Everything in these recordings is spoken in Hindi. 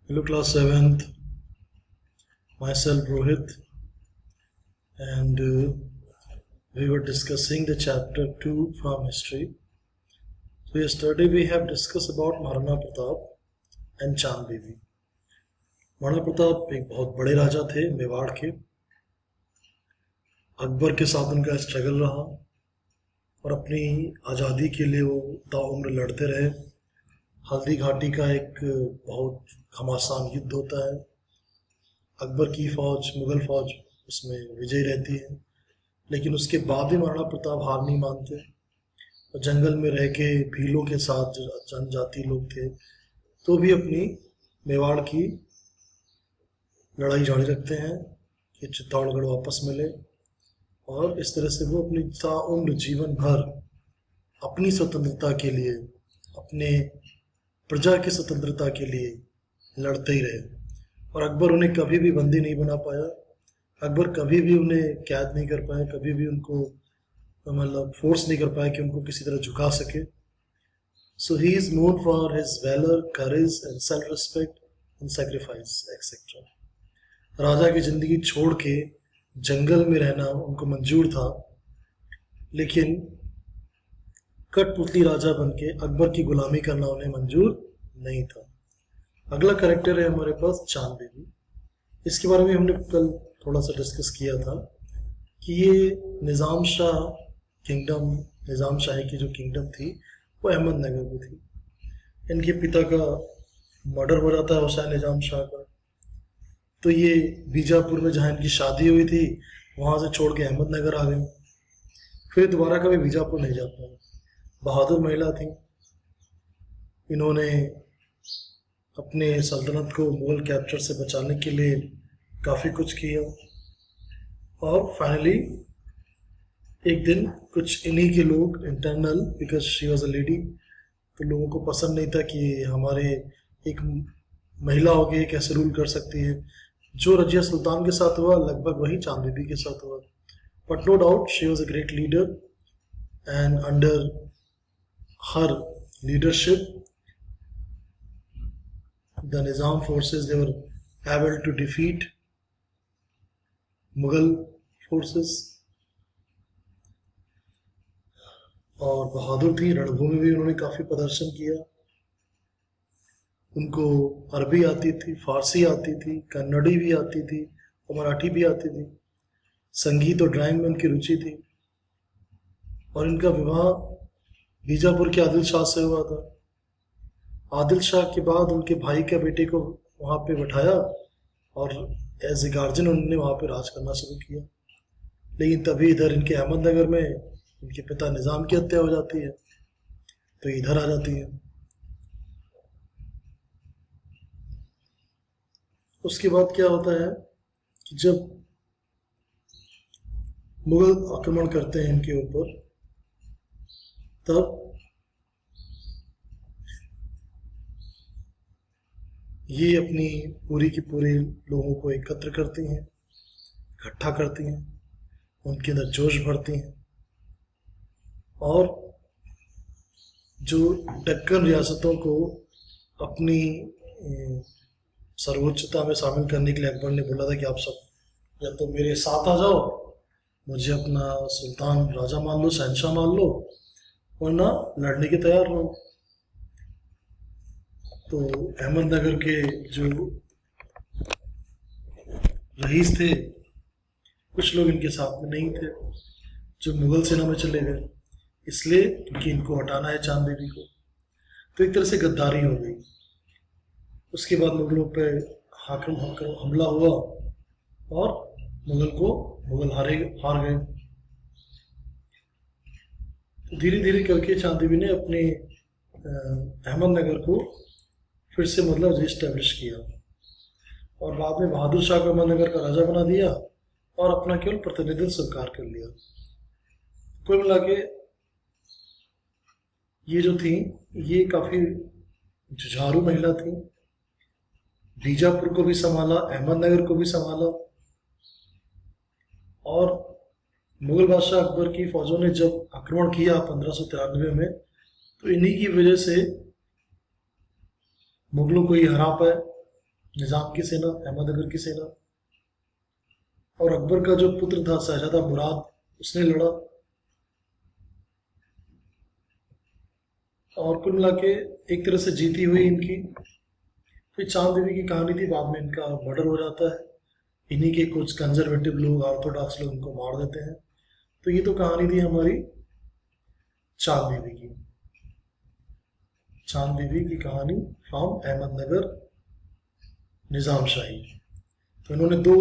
Hello, class 7th. Myself Rohit, and we were discussing the chapter 2 from history. So, yesterday we have discussed about Maharana Pratap and Chand Bibi. Maharana Pratap एक बहुत बड़े राजा थे मेवाड़ के। अकबर के साथ उनका स्ट्रगल रहा और अपनी आज़ादी के लिए वो ताउम्र लड़ते रहे। हल्दी घाटी का एक बहुत घमासान युद्ध होता है। अकबर की फौज, मुगल फौज उसमें विजयी रहती है, लेकिन उसके बाद भी महाराणा प्रताप हार नहीं मानते और जंगल में रह के भीलों के साथ जो जनजाति लोग थे तो भी अपनी मेवाड़ की लड़ाई जारी रखते हैं कि चित्तौड़गढ़ वापस मिले। और इस तरह से वो अपनी ताउम्र जीवन भर अपनी स्वतंत्रता के लिए, अपने प्रजा की स्वतंत्रता के लिए लड़ते ही रहे। और अकबर उन्हें कभी भी बंदी नहीं बना पाया, अकबर कभी भी उन्हें कैद नहीं कर पाया, कभी भी उनको मतलब फोर्स नहीं कर पाया कि उनको किसी तरह झुका सके। So he is known for his valour, courage and self respect and sacrifice etcetera. राजा की जिंदगी छोड़ के जंगल में रहना उनको मंजूर था, लेकिन कठपुतली राजा बनके अकबर की गुलामी करना उन्हें मंजूर नहीं था। अगला कैरेक्टर है हमारे पास चांद बीबी। इसके बारे में हमने कल थोड़ा सा डिस्कस किया था कि ये निज़ाम शाह किंगडम, निज़ाम शाही की जो किंगडम थी वो अहमदनगर में थी। इनके पिता का मर्डर हो जाता है हुसैन निज़ाम शाह का, तो ये बीजापुर में जहाँ इनकी शादी हुई थी वहाँ से छोड़ के अहमदनगर आ गए। फिर दोबारा कभी बीजापुर नहीं जा पाए। बहादुर महिला थी, इन्होंने अपने सल्तनत को मुगल कैप्चर से बचाने के लिए काफ़ी कुछ किया और फाइनली एक दिन कुछ इन्हीं के लोग internal, because she was a lady, तो लोगों को पसंद नहीं था कि हमारे एक महिला होगी कैसे रूल कर सकती है। जो रजिया सुल्तान के साथ हुआ लगभग वही चांद बीबी के साथ हुआ। But no doubt she was a great leader and under her leadership the Nizam forces, they were able to defeat Mughal forces। और बहादुर थी, रणभूमि भी उन्होंने काफ़ी प्रदर्शन किया। उनको अरबी आती थी, फारसी आती थी, कन्नड़ी भी आती थी और मराठी भी आती थी। संगीत और ड्राइंग में उनकी रुचि थी और इनका विवाह बीजापुर के आदिल शाह से हुआ था। आदिल शाह के बाद उनके भाई के बेटे को वहाँ पे बैठाया और एज ए गार्जियन उन्होंने वहाँ पे राज करना शुरू किया। लेकिन तभी इधर इनके अहमदनगर में इनके पिता निज़ाम की हत्या हो जाती है तो इधर आ जाती है। उसके बाद क्या होता है कि जब मुगल आक्रमण करते हैं इनके ऊपर, तब ये अपनी पूरी की पूरे लोगों को एकत्र करती हैं, इकट्ठा करती हैं, उनके अंदर जोश भरती हैं और जो दक्कन रियासतों को अपनी सर्वोच्चता में शामिल करने के लिए अकबर ने बोला था कि आप सब या तो मेरे साथ आ जाओ, मुझे अपना सुल्तान राजा मान लो, शहनशाह मान लो, वरना लड़ने के तैयार रहो। तो अहमदनगर के जो रईस थे कुछ लोग इनके साथ में नहीं थे, जो मुगल सेना में चले गए, इसलिए कि इनको हटाना है चांद बीबी को। तो एक तरह से गद्दारी हो गई। उसके बाद मुगलों पे हमला हुआ और मुगल हार गए। तो धीरे धीरे करके चांद बीबी ने अपने अहमदनगर को फिर से मतलब रिस्टैब्लिश किया और बाद में बहादुर शाह को अहमदनगर का राजा बना दिया और अपना केवल प्रतिनिधित्व स्वीकार कर लिया। कुल मिला के ये जो थी ये काफ़ी जुझारू महिला थी। बीजापुर को भी संभाला, अहमदनगर को भी संभाला और मुगल बादशाह अकबर की फौजों ने जब आक्रमण किया 1593 में, तो इन्हीं की वजह से मुगलों को ही हरा पाए निज़ाम की सेना, अहमदनगर की सेना। और अकबर का जो पुत्र था शहजादा मुराद, उसने लड़ा। और कुल मिला के एक तरह से जीती हुई इनकी। फिर चांद बीबी की कहानी थी, बाद में इनका मर्डर हो जाता है। इन्हीं के कुछ कंजर्वेटिव लोग, ऑर्थोडॉक्स लोग इनको मार देते हैं। तो ये तो कहानी थी हमारी चांद बीबी की। चांद बीबी की कहानी फ्रॉम अहमदनगर निज़ाम शाही। तो इन्होंने दो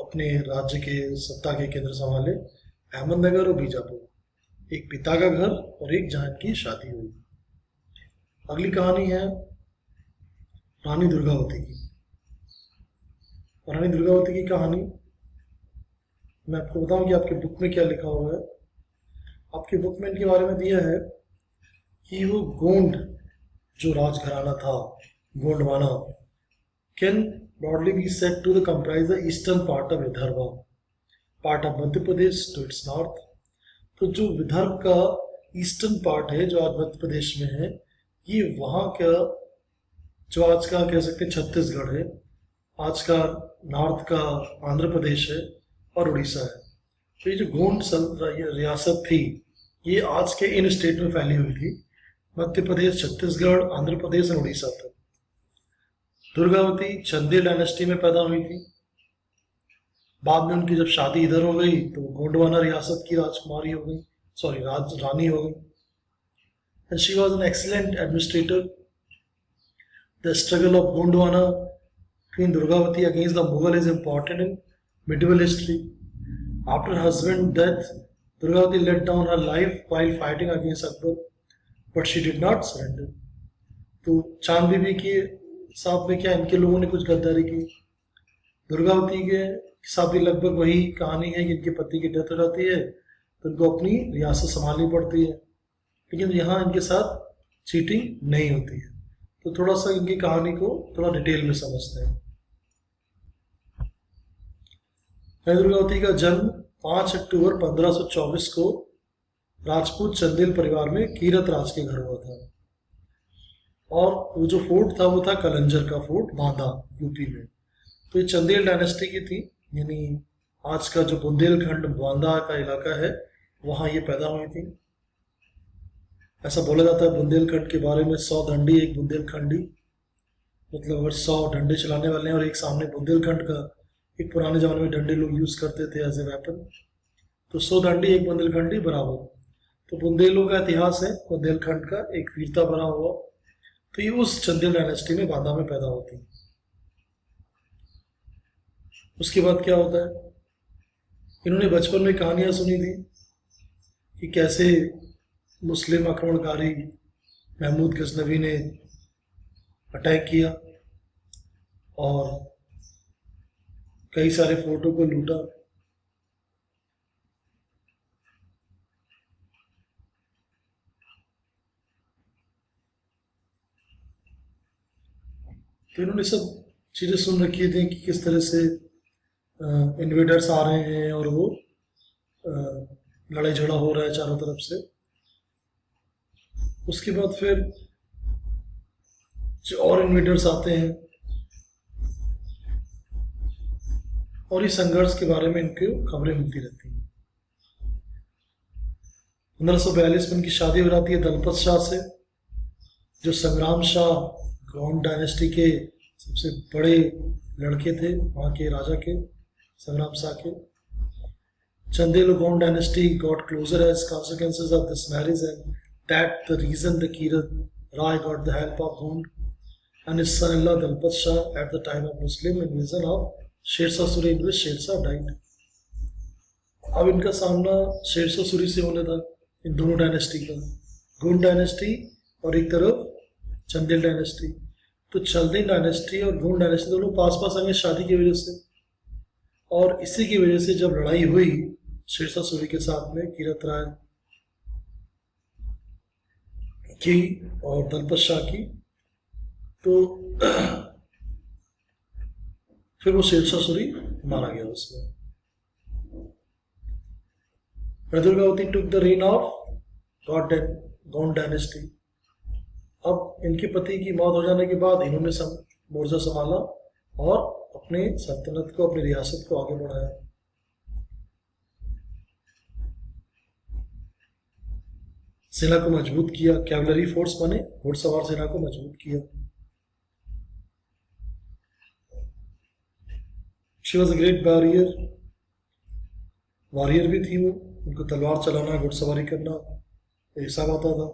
अपने राज्य के सत्ता के केंद्र संभाले, अहमदनगर और बीजापुर। एक पिता का घर और एक जहां की शादी हुई। अगली कहानी है रानी दुर्गावती की। रानी दुर्गावती की कहानी मैं आपको बताऊं कि आपके बुक में क्या लिखा हुआ है। आपके बुक में इनके बारे में दिया है कि वो गोंड जो राजघराना था, Gondwana, can broadly be said to comprise the eastern part of Vidarbha, part of Madhya Pradesh to its north। तो जो विदर्भ का ईस्टर्न पार्ट है जो आज मध्य प्रदेश में है, ये वहाँ का जो आज का कह सकते हैं छत्तीसगढ़ है, आज का नॉर्थ का आंध्र प्रदेश है और उड़ीसा है। तो ये जो गोंड रियासत थी, ये आज के इन स्टेट में फैली हुई थी, मध्य प्रदेश, छत्तीसगढ़, आंध्र प्रदेश और उड़ीसा तक। दुर्गावती चंदेल डायनेस्टी में पैदा हुई थी। बाद में उनकी जब शादी इधर हो गई तो गोंडवाना रियासत की राजकुमारी हो गई, सॉरी रानी हो गई। And she was an excellent administrator. The struggle of Gondwana queen Durgavati against the Mughal is important in medieval history. After husband death, Durgavati laid down her life while fighting against Akbar, but she did not surrender. तो चांद बीबी की साथ में क्या इनके लोगों ने कुछ गद्दारी की। दुर्गावती के साथ भी लगभग वही कहानी है कि इनके पति की डेथ हो जाती है तो इनको अपनी रियासत संभालनी पड़ती है, लेकिन यहाँ इनके साथ चीटिंग नहीं होती है। तो थोड़ा सा इनकी कहानी को थोड़ा डिटेल में समझते हैं। दुर्गावती का जन्म 5 अक्टूबर 1524 को राजपूत चंदेल परिवार में कीरत राज के घर हुआ था। और वो जो फोर्ट था वो था कलंजर का फोर्ट, बांदा, यूपी में। तो ये चंदेल डायनेस्टी की थी, यानी आज का जो बुंदेलखंड बांदा का इलाका है वहाँ ये पैदा हुई थी। ऐसा बोला जाता है बुंदेलखंड के बारे में, 100 दंडी एक बुंदेलखंडी। मतलब अगर 100 डंडे चलाने वाले हैं और एक सामने बुंदेलखंड का, एक पुराने जमाने में डंडे लोग यूज करते थे एज ए वेपन, तो 100 दंडी एक बुंदेलखंडी बराबर। तो बुंदेलों का इतिहास है, बुंदेलखंड का एक वीरता बना हुआ। तो ये उस चंदेल डायनेस्टी में बांदा में पैदा होती है। उसके बाद क्या होता है, इन्होंने बचपन में कहानियां सुनी थी कि कैसे मुस्लिम आक्रमणकारी महमूद गजनवी ने अटैक किया और कई सारे फोर्टों को लूटा। तो इन्होंने सब चीज़ें सुन रखी थी कि किस तरह से इन्वेडर्स आ रहे हैं और वो लड़ाई झगड़ा हो रहा है चारों तरफ से। उसके बाद फिर जो और इन्वेडर्स आते हैं और इस संघर्ष के बारे में इनकी खबरें मिलती रहती हैं। 1542 में इनकी शादी हो जाती है दलपत शाह से, जो संग्राम शाह गौंड डायनेस्टी के सबसे बड़े लड़के थे, वहाँ के राजा के, संग्राम शाह के। Chandel Gond dynasty got closure as consequences of this marriage, and that the reason the Kirat Rai got the help of Gond and his son-in-law Dalpat Shah at the time of Muslim invasion of Shershah Suri, in which Shershah died। अब इनका सामना शेरशाह सूरी से होने था, इन दोनों डायनेस्टी का, गोंड डायनेस्टी और एक तरफ चंदेल डायनेस्टी। तो चंदेल डायनेस्टी और गोंड डायनेस्टी दोनों पास पास आए शादी की वजह से, और इसी की वजह से जब लड़ाई हुई शेरशाह सूरी के साथ में कीरत राय की और दलपत शाह की, तो फिर वो शेरशाह सूरी मारा गया उसमें। Durgavati took the rain of Gond dynasty. अब इनके पति की मौत हो जाने के बाद इन्होंने मोर्चा संभाला और अपने सल्तनत को, अपनी रियासत को आगे बढ़ाया। सेना को मजबूत किया, कैवलरी फोर्स बने, घुड़सवार सेना को मजबूत किया। She was a great warrior भी थी वो, उनको तलवार चलाना, घुड़सवारी करना ये सब आता था।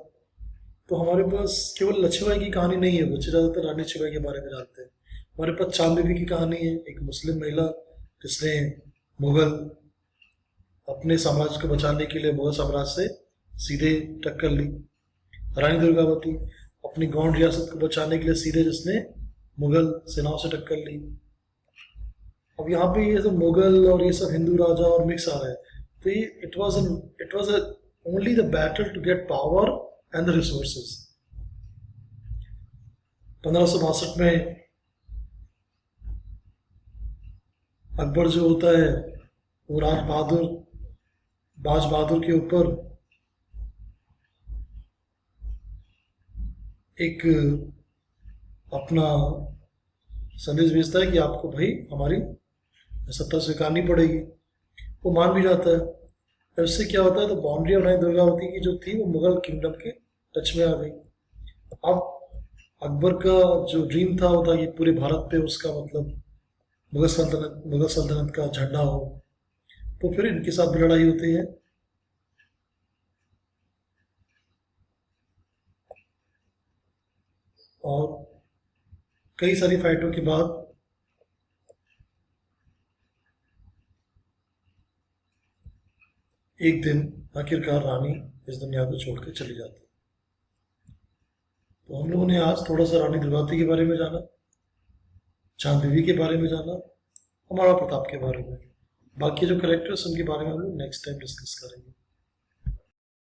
तो हमारे पास केवल लक्ष्मीबाई की कहानी नहीं है, बच्चे ज़्यादातर रानी लक्ष्मीबाई के बारे में जानते हैं। हमारे पास चांद बीबी की कहानी है, एक मुस्लिम महिला जिसने मुगल अपने साम्राज्य को बचाने के लिए मुगल साम्राज्य से सीधे टक्कर ली। रानी दुर्गावती अपनी गौंड रियासत को बचाने के लिए सीधे जिसने मुगल सेनाओं से टक्कर ली। अब यहाँ पे ये सब मुगल और ये सब हिंदू राजा और मिक्स आ रहा है, तो ये it was only the battle to get power and the resources. 1562 में अकबर जो होता है वो बाज बहादुर के ऊपर एक अपना संदेश भेजता है कि आपको भाई हमारी सत्ता स्वीकारनी पड़ेगी। वो मान भी जाता है। उससे क्या होता है, तो बाउंड्री ऑफ रानी दुर्गावती की जो थी वो मुगल किंगडम के टच में आ गई। अब अकबर का जो ड्रीम था वो था कि पूरे भारत पे उसका मतलब मुगल सल्तनत का झंडा हो। तो फिर इनके साथ भी लड़ाई होती है। और कई सारी फाइटों के बाद एक दिन आखिरकार रानी इस दुनिया को छोड़कर चली जाती। तो हम लोगों ने आज थोड़ा सा रानी दुर्गावती के बारे में जाना, चांद बीबी के बारे में जाना, महाराणा प्रताप के बारे में। बाकी जो करेक्टर्स उनके बारे में हम लोग नेक्स्ट टाइम डिस्कस करेंगे।